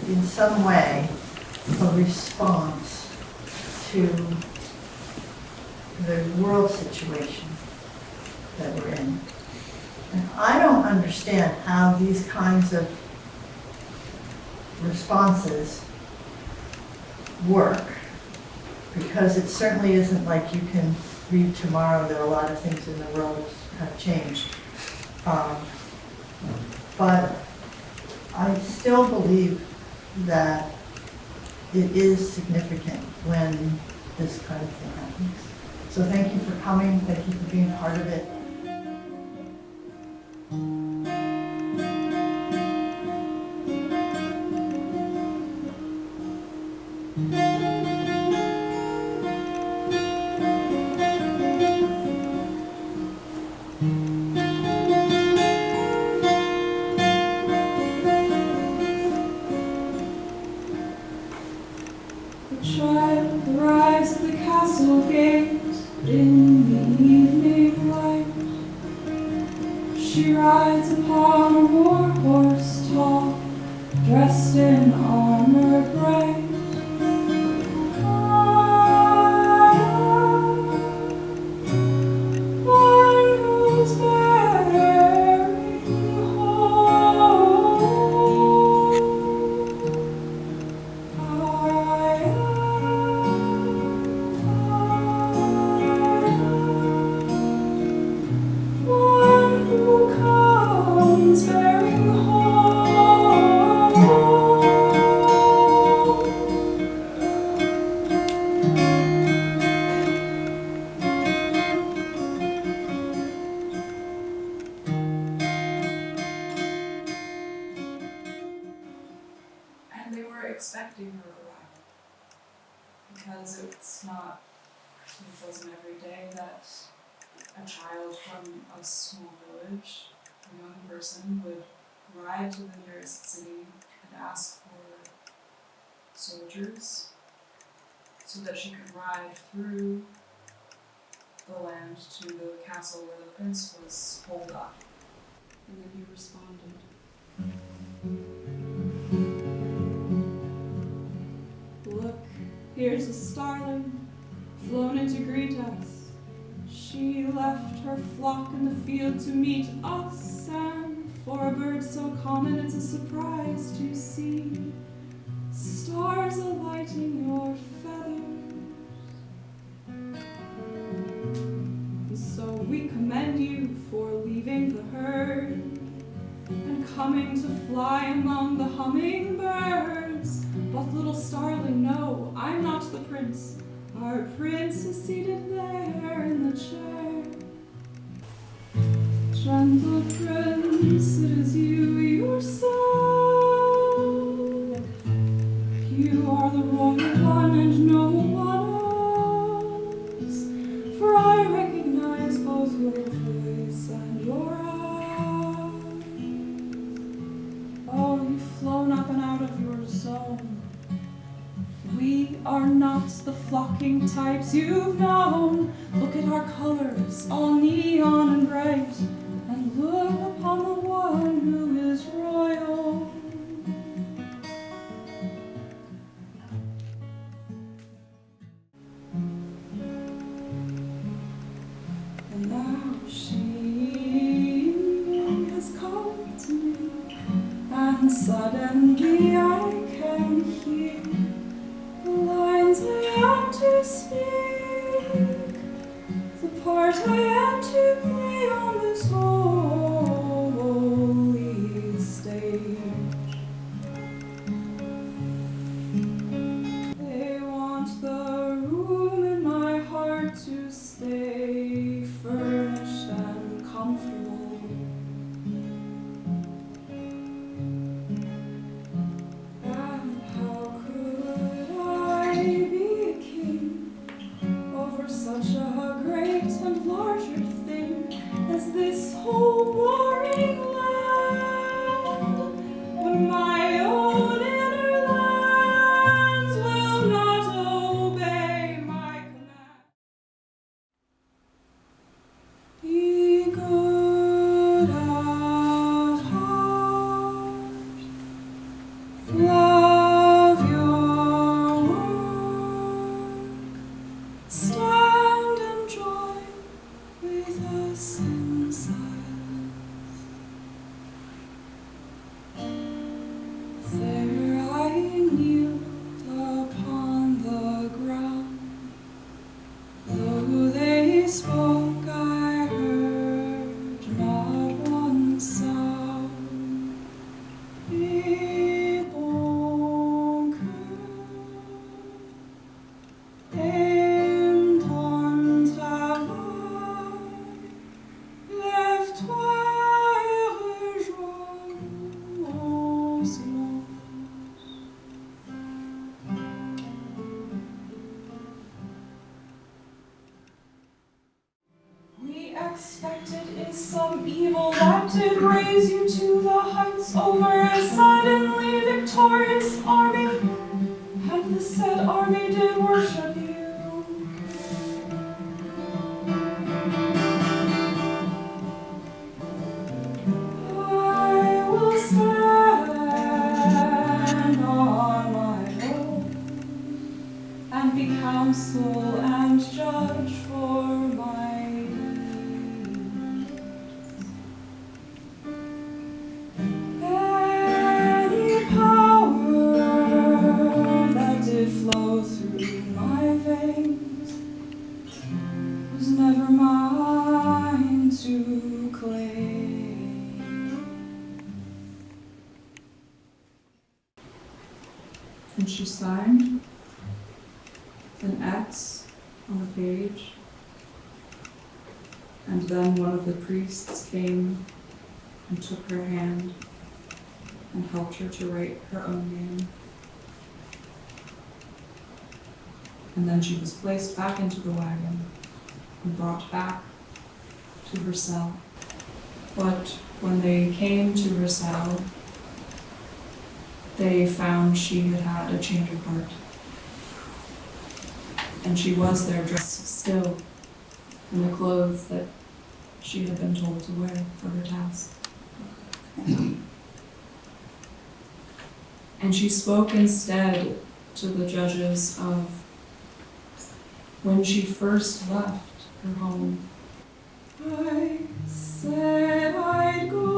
in some way a response to the world situation that we're in. And I don't understand how these kinds of responses work, because it certainly isn't like you can read tomorrow that a lot of things in the world have changed. But I still believe that it is significant when this kind of thing happens. So thank you for coming, thank you for being part of it. Expecting her arrival, because it wasn't every day that a child from a small village, a young person, would ride to the nearest city and ask for soldiers so that she could ride through the land to the castle where the prince was holed up. And then he responded. Look, here's a starling, flown in to greet us. She left her flock in the field to meet us, and for a bird so common it's a surprise to see stars alighting your feathers. So we commend you for leaving the herd and coming to fly among the hummingbirds. But little starling, no, I'm not the prince. Our prince is seated there in the chair. Gentle prince, it is you yourself. You are the royal one and no one else. For I recognize both your face and your eyes. Oh, you've flown up and out of your zone. We are not the flocking types you've known. Look at our colors, all neon and bright, and look upon the one who is royal. And now she has come to me, and suddenly I can hear the lines I am to speak, the part I am to play on this holy stage. They want the room in my heart to stay furnished and comfortable. And how could I be a king over such a great and larger thing as this whole warring land, when my own inner lands will not obey my command? Be good at heart, fly emoción. We expect it is some evil that did raise you to the heights over a suddenly victorious army, and the said army did worship you. I will stand on my own and be counsel and judge for my any power that did flow through my veins was never mine to claim. And she signed an X on the page, and then one of the priests came and took her hand and helped her to write her own name. And then she was placed back into the wagon and brought back to her cell. But when they came to her cell, they found she had had a change of heart. And she was there dressed still in the clothes that she had been told to wear for her task. And she spoke instead to the judges of when she first left her home. I said I'd go